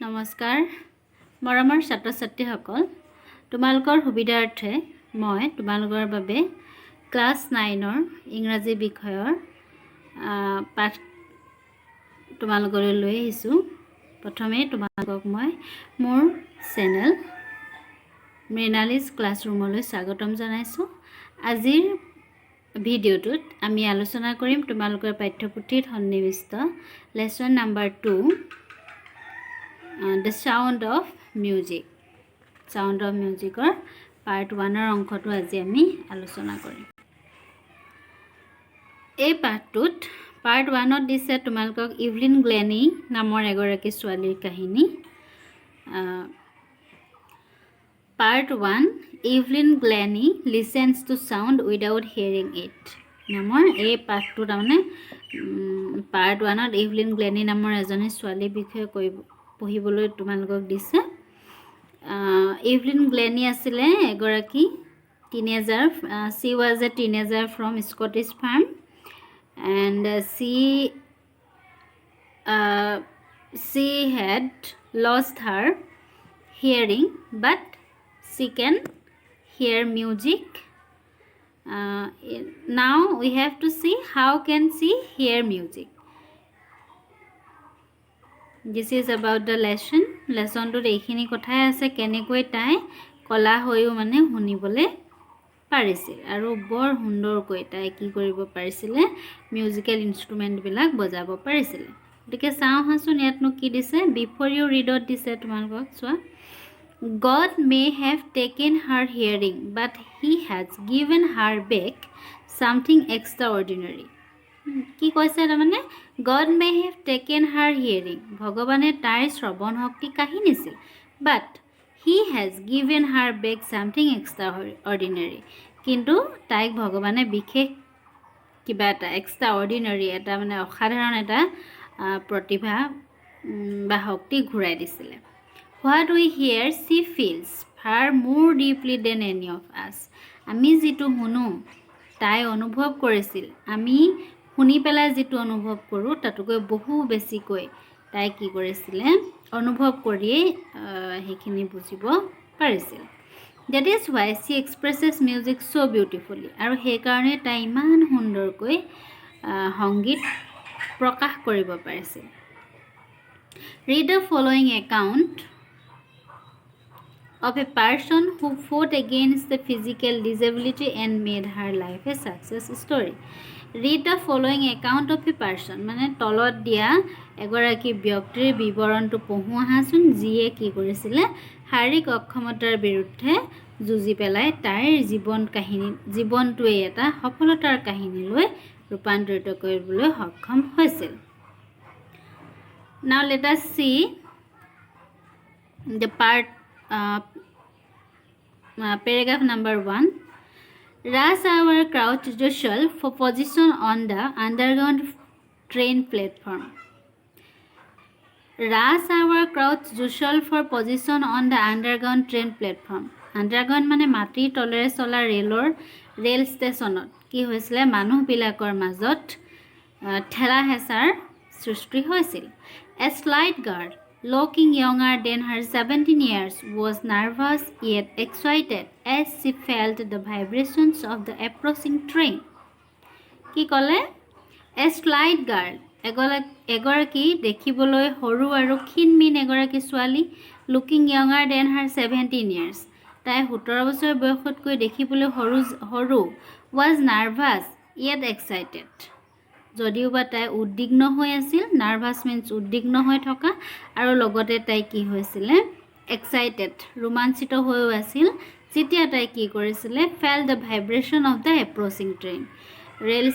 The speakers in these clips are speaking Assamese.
নমস্কাৰ মৰমৰ ছাত্ৰ ছাত্ৰীসকল তোমালোকৰ সুবিধাৰ্থে মই তোমালোকৰ বাবে ক্লাছ 9ৰ ইংৰাজী বিষয়ৰ পাঠ তোমালোকলৈ লৈ আহিছোঁ। প্ৰথমে তোমালোকক মই মোৰ চেনেল মৃণালীজ ক্লাছৰুমলৈ স্বাগতম জনাইছোঁ। আজিৰ ভিডিঅ'টোত আমি আলোচনা কৰিম তোমালোকৰ পাঠ্যপুথিত সন্নিৱিষ্ট lesson number 2 The Sound of Music part 1ৰ অংশটো আজি আমি আলোচনা কৰিম। এই পাঠটোত পাৰ্ট 1ত দিছে তোমালোকক ইভলিন গ্লেনি নামৰ এগৰাকী ছোৱালীৰ কাহিনী। Part 1 Evelyn Glennie listens to sound without hearing it নামৰ এই পাঠটো তাৰমানে পাৰ্ট 1ত ইভলিন গ্লেনি নামৰ এজনী ছোৱালীৰ বিষয়ে পঢ়িবলৈ তোমালোকক দিছে। ইভলিন গ্লেনি আছিলে এগৰাকী teenager. she was a teenager from Scottish farm and she had lost her hearing but she can hear music. Now we have to see how can she hear music. This is about the lesson. লেসনটোত এইখিনি কথাই আছে কেনেকৈ তাই কলা হৈও মানে শুনিবলৈ পাৰিছিল আৰু বৰ সুন্দৰকৈ তাই কি কৰিব পাৰিছিলে মিউজিকেল ইনষ্ট্ৰুমেণ্টবিলাক বজাব পাৰিছিলে। গতিকে চাওঁ হাচোন ইয়াতনো কি দিছে। বিফৰ ইউ ৰিডত দিছে তোমালোকক চোৱা। God may have taken her hearing but he has given her back something extraordinary. কি কৈছে তাৰমানে God may have taken her hearing, ভগৱানে তাইৰ শ্ৰৱণ শক্তি কাঢ়ি নিছিল, but he has given her back something extraordinary, কিন্তু তাইক ভগৱানে বিশেষ কিবা এটা এক্সট্ৰাঅৰ্ডিনাৰী এটা মানে অসাধাৰণ এটা প্ৰতিভা বা শক্তি ঘূৰাই দিছিলে। What we hear she feels far more deeply than any of us. আমি যিটো শুনো তাই অনুভৱ কৰিছিল, আমি শুনি পেলাই যিটো অনুভৱ কৰোঁ তাতকৈ বহু বেছিকৈ তাই কি কৰিছিলে অনুভৱ কৰিয়েই সেইখিনি বুজিব পাৰিছিল। That is why she expresses music so beautifully. আৰু সেইকাৰণে তাই ইমান সুন্দৰকৈ সংগীত প্ৰকাশ কৰিব পাৰিছিল। Read the following account of a person who fought against the physical disability and made her life a success story. Read the following account of a person, মানে তলত দিয়া এগৰাকী ব্যক্তিৰ বিৱৰণটো পঢ়োৱা হাচোন যিয়ে কি কৰিছিলে শাৰীৰিক অক্ষমতাৰ বিৰুদ্ধে যুঁজি পেলাই তাইৰ জীৱনটোৱে এটা সফলতাৰ কাহিনীলৈ ৰূপান্তৰিত কৰিবলৈ সক্ষম হৈছিল। Now let us see the paragraph number 1. Rush hour crouched Joshua for position on the underground train platform. Rush hour crouched Joshua for position on the underground train platform. Underground মানে মাটিৰ তলেৰে চলা ৰেল ষ্টেচনত কি হৈছিলে মানুহবিলাকৰ মাজত ঠেলা হেঁচাৰ সৃষ্টি হৈছিল। A slight girl looking younger than her 17 years was nervous yet excited as she felt the vibrations of the approaching train. কি ক'লে A slight girl এগৰাকী দেখিবলৈ সৰু আৰু ক্ষীণমিন এগৰাকী ছোৱালী looking younger than her 17 years তাই 17 বছৰ বয়সতকৈ দেখিবলৈ সৰু was nervous yet excited যদিও বা তাই উদ্বিগ্ন হৈ আছিল। নাৰ্ভাছ মিন্স উদ্বিগ্ন হৈ থকা আৰু লগতে তাই কি হৈছিলে এক্সাইটেড ৰোমাঞ্চিত হৈও আছিল যেতিয়া তাই কি কৰিছিলে felt the vibration of the approaching train rail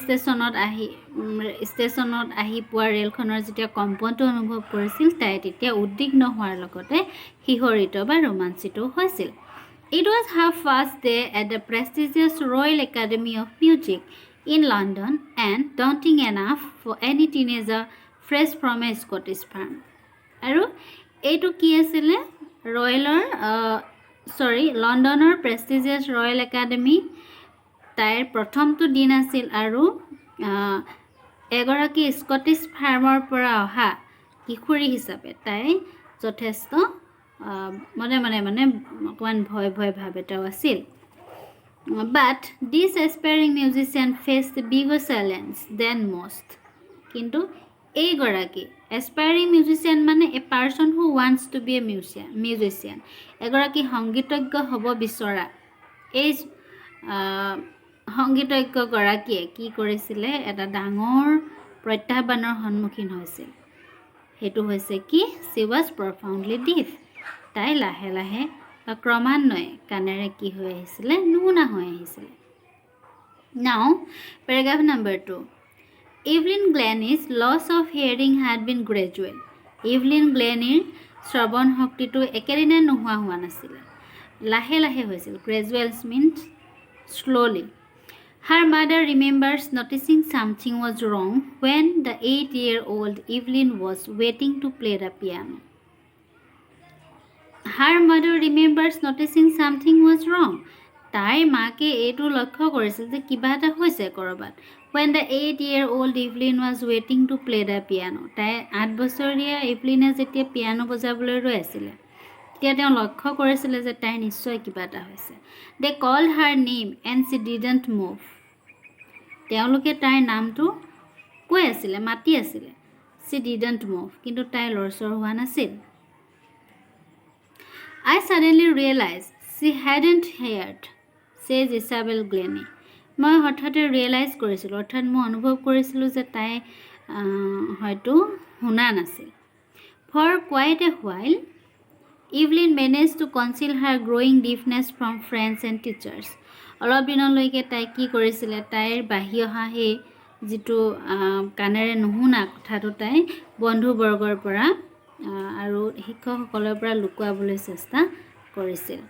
ষ্টেচনত আহি পোৱা ৰেলখনৰ যেতিয়া কম্পনটো অনুভৱ কৰিছিল তাই তেতিয়া উদ্বিগ্ন হোৱাৰ লগতে শিহৰিত বা ৰোমাঞ্চিত হৈছিল। It was her first day at the prestigious Royal Academy of Music in London and daunting enough for any teenager fresh from a Scottish farm. আৰু এইটো কি আছিলে লণ্ডনৰ প্ৰেষ্টিজিয়াছ ৰয়েল একাডেমি তাইৰ প্ৰথমটো দিন আছিল আৰু এগৰাকী স্কটিছ ফাৰ্মৰ পৰা অহা কিশোৰী হিচাপে তাই যথেষ্ট মনে মনে মানে অকণমান ভয় ভয় ভাৱ এটাও আছিল but this aspiring musician faced bigger challenge than most কিন্তু এইগৰাকী aspiring musician মানে a person who wants to be a musician এগৰাকী সংগীতজ্ঞ হ'ব বিচৰা এই সংগীতজ্ঞগৰাকীয়ে কি কৰিছিলে এটা ডাঙৰ প্ৰত্যাহ্বানৰ সন্মুখীন হৈছিল সেইটো হৈছে কি she was profoundly deaf তাই লাহে লাহে বা ক্ৰমান্বয়ে কাণেৰে কি হৈ আহিছিলে নুশুনা হৈ আহিছিলে now paragraph number 2 Evelyn Glennie's loss of hearing had been gradual Evelyn Glennieৰ শ্ৰৱণ শক্তিটো একেদিনাই নোহোৱা হোৱা নাছিলে লাহে লাহে হৈছিল gradual means slowly Her mother remembers noticing something was wrong when the 8-year-old Evelyn was waiting to play the piano. Her mother remembers noticing something was wrong. তাইৰ মাকে এইটো লক্ষ্য কৰিছিল যে কিবা এটা হৈছে কৰবাত when the 8-year-old Evelyn was waiting to play the piano. তাই 8 বছৰীয়া ইভলিনে যেতিয়া পিয়ানো বজাবলৈ ৰৈ আছিল তেতিয়া তেওঁ লক্ষ্য কৰিছিল যে তাই নিশ্চয় কিবা এটা হৈছে They called her name and she didn't move. তেওঁলোকে তাইৰ নামটো কৈ আছিলে মাতি আছিলে she didn't move কিন্তু তাই লৰচৰ হোৱা নাছিল I suddenly realized she hadn't heard says Isabel Glennie মই হঠাতে ৰিয়েলাইজ কৰিছিলোঁ অৰ্থাৎ মই অনুভৱ কৰিছিলোঁ যে তাই হয়তো শুনা নাছিল for quite a while Evelyn managed to conceal her growing deafness from friends and teachers অলপ দিনলৈকে তাই কি কৰিছিলে তাইৰ বাহি অহা সেই যিটো কাণেৰে নুশুনা কথাটো তাই বন্ধুবৰ্গৰ পৰা আৰু শিক্ষকসকলৰ পৰা লুকুৱাবলৈ চেষ্টা কৰিছিল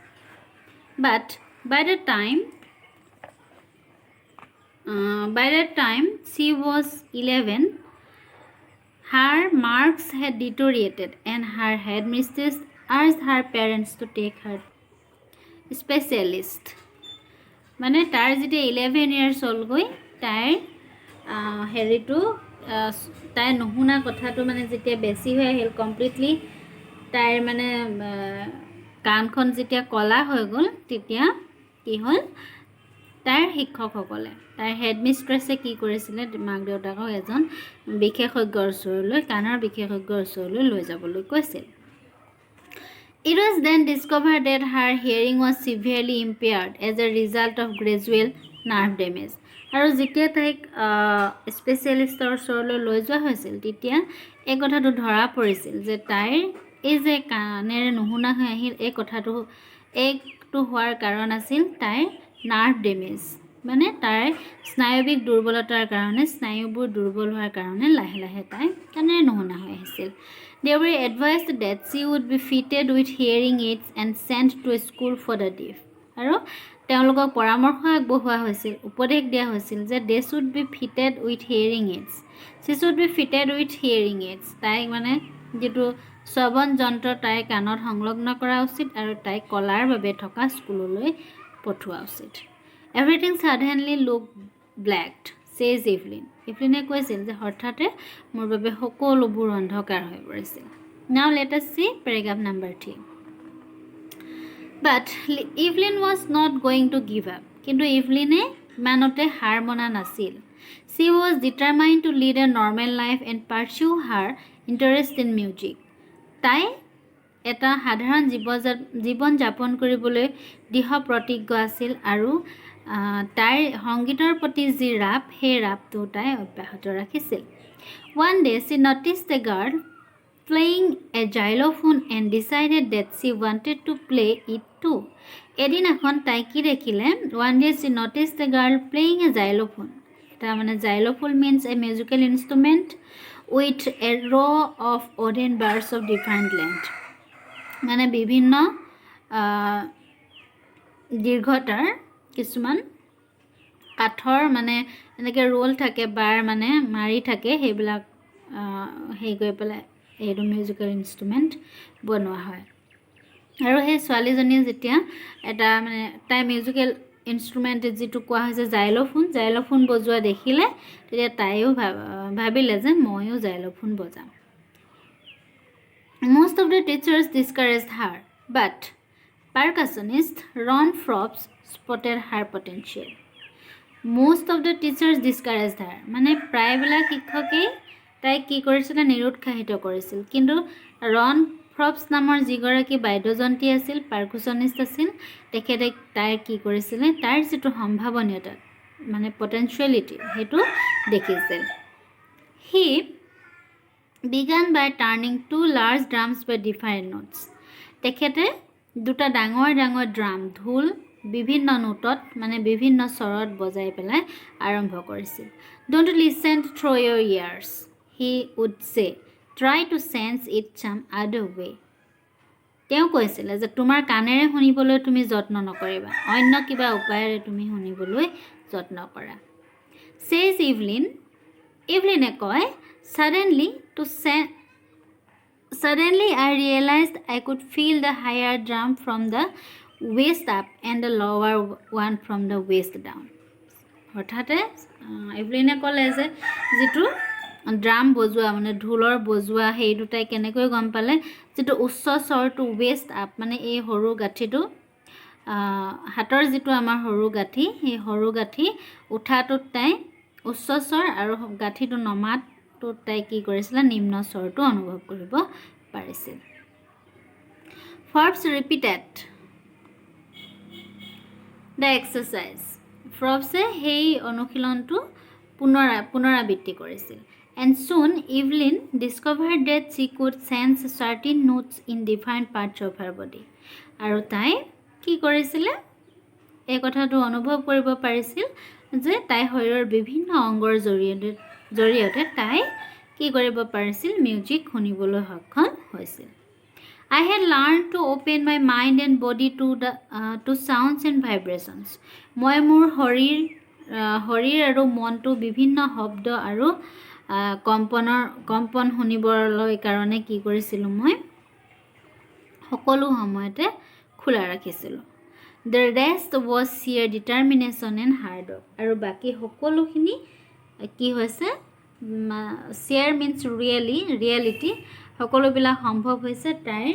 but by the time she was 11 her marks had deteriorated and her headmistress urged her parents to take her specialist মানে তাৰ যেতিয়া 11 years old গৈ তাইৰ হেৰিটো তাই নুশুনা কথাটো মানে যেতিয়া বেছি হৈ আহিল কমপ্লিটলি তাইৰ মানে কাণখন যেতিয়া কলা হৈ গ'ল তেতিয়া কি হ'ল তাইৰ শিক্ষকসকলে তাইৰ হেডমিষ্ট্ৰেছে কি কৰিছিলে মাক দেউতাকক এজন বিশেষজ্ঞৰ ওচৰলৈ কাণৰ বিশেষজ্ঞৰ ওচৰলৈ লৈ যাবলৈ কৈছিল It was then discovered that her hearing was severely impaired as a result of gradual nerve damage. আৰু যেতিয়া তাইক স্পেচিয়েলিষ্টৰ ওচৰলৈ লৈ যোৱা হৈছিল তেতিয়া এই কথাটো ধৰা পৰিছিল যে তাইৰ এই যে কাণেৰে নুশুনা হৈ আহিল এই কথাটো একটো হোৱাৰ কাৰণ আছিল তাইৰ নাৰ্ভ ডেমেজ মানে তাইৰ স্নায়বিক দুৰ্বলতাৰ কাৰণে স্নায়ুবোৰ দুৰ্বল হোৱাৰ কাৰণে লাহে লাহে তাই কাণেৰে নুশুনা হৈ আহিছিল They were advised that she would be fitted with hearing aids and sent to a school for the deaf. আৰু তেওঁলোকক পৰামৰ্শ আগবঢ়োৱা হৈছিল উপদেশ দিয়া হৈছিল যে they should be fitted with hearing aids. She should be fitted with hearing aids. তাই মানে যেটো শ্ৰৱণ যন্ত্ৰ তাই কাণত সংলগ্ন কৰা উচিত আৰু তাই কলাৰ বাবে থকা স্কুললৈ পঠোৱা উচিত Everything suddenly looked blacked. says Evelyn. Evelyn কৈছিল যে হঠাতে মোৰ বাবে সকলোবোৰ অন্ধকাৰ হৈ পৰিছিল Now let us see paragraph number 3 But Evelyn was not going to give up কিন্তু ইভলিনে ইমানতে হাৰ মনা নাছিল She was determined to lead a normal life and pursue her interest in music তাই এটা সাধাৰণ জীৱন যাপন কৰিবলৈ দৃঢ় প্ৰতিজ্ঞ আছিল আৰু তাইৰ সংগীতৰ প্ৰতি যি ৰাপ সেই ৰাপটো তাই অব্যাহত ৰাখিছিল One day she noticed a girl playing a xylophone and decided that she wanted to play it too. এদিন এখন তাই কি দেখিলে One day she noticed a girl playing a xylophone. এটা মানে xylophone means a musical instrument with a row of wooden bars of different length. মানে বিভিন্ন দীৰ্ঘতাৰ কিছুমান কাঠৰ মানে এনেকৈ ৰোল থাকে বাৰ মানে মাৰি থাকে সেইবিলাক হেৰি কৰি পেলাই এইটো মিউজিকেল ইনষ্ট্ৰুমেণ্ট বনোৱা হয় আৰু সেই ছোৱালীজনীয়ে যেতিয়া এটা মানে তাই মিউজিকেল ইনষ্ট্ৰুমেণ্ট যিটো কোৱা হৈছে জাইলোফোন বজোৱা দেখিলে তেতিয়া তাইও ভাবিলে যে ময়ো xylophone বজাম Most of the teachers discouraged her, but percussionist Ron Frost spotted her potential. Most of the teachers discouraged her. মানে প্ৰায়বিলাক শিক্ষকেই তাইক কি কৰিছিলে নিৰুৎসাহিত কৰিছিল, কিন্তু ৰন ফ্ৰপছ নামৰ যিগৰাকী বাদ্যযন্ত্ৰী আছিল, পাৰ্কুচনিষ্ট আছিল, তেখেতে তাইৰ কি কৰিছিলে, তাৰ যিটো সম্ভাৱনীয়তা মানে পটেঞ্চিয়েলিটি সেইটো দেখিছিল। He began by turning 2 large drums by different notes. তেখেতে দুটা ডাঙৰ ডাঙৰ ড্ৰাম ঢোল বিভিন্ন নোটত মানে বিভিন্ন স্বৰত বজাই পেলাই আৰম্ভ কৰিছিল। Don't listen through your ears, he would say. Try to sense it some other way. তেওঁ কৈছিলে যে তোমাৰ কাণেৰে শুনিবলৈ তুমি যত্ন নকৰিবা, অন্য কিবা উপায়েৰে তুমি শুনিবলৈ যত্ন কৰা। Says Evelyn. Evelyn কয়, Suddenly I realized I could feel the higher drum from the waist up and the lower one from the waist down. হঠাতে এভলিনে ক'লে যে যিটো ড্ৰাম বজোৱা মানে ঢোলৰ বজোৱা সেই দুটাই কেনেকৈ গম পালে, যিটো উচ্চ স্বৰটো ৱেষ্ট আপ মানে এই সৰু গাঁঠিটো হাতৰ যিটো আমাৰ সৰু গাঁঠি, সেই সৰু গাঁঠি উঠাটোত তাই উচ্চ স্বৰ আৰু গাঁঠিটো নমাটোত তাই কি কৰিছিলে নিম্ন স্বৰটো অনুভৱ কৰিব পাৰিছিল। Forbes repeated the exercise. ফ্ৰপছে সেই অনুশীলনটো পুনৰাবৃত্তি কৰিছিল। And soon Evelyn discovered that she could sense certain notes in different parts of her body. আৰু তাই কি কৰিছিলে, এই কথাটো অনুভৱ কৰিব পাৰিছিল যে তাই শৰীৰৰ বিভিন্ন অংগৰ জৰিয়তে তাই কি কৰিব পাৰিছিল, মিউজিক শুনিবলৈ সক্ষম হৈছিল। I had learned to open my mind and body to sounds and vibrations. মই মোৰ শৰীৰ আৰু মনটো বিভিন্ন শব্দ আৰু কম্পন শুনিবলৈ কাৰণে কি কৰিছিলোঁ, মই সকলো সময়তে খোলা ৰাখিছিলোঁ। The rest was sheer determination and hard work. আৰু বাকী সকলোখিনি কি হৈছে, sheer means reality, সকলোবিলাক সম্ভৱ হৈছে তাইৰ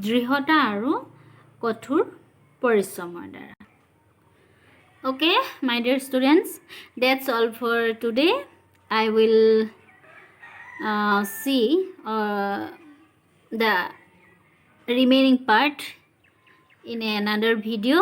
দৃঢ়তা আৰু কঠোৰ পৰিশ্ৰমৰ দ্বাৰা। Okay, my dear students, that's all for today. I will see the remaining part in another video.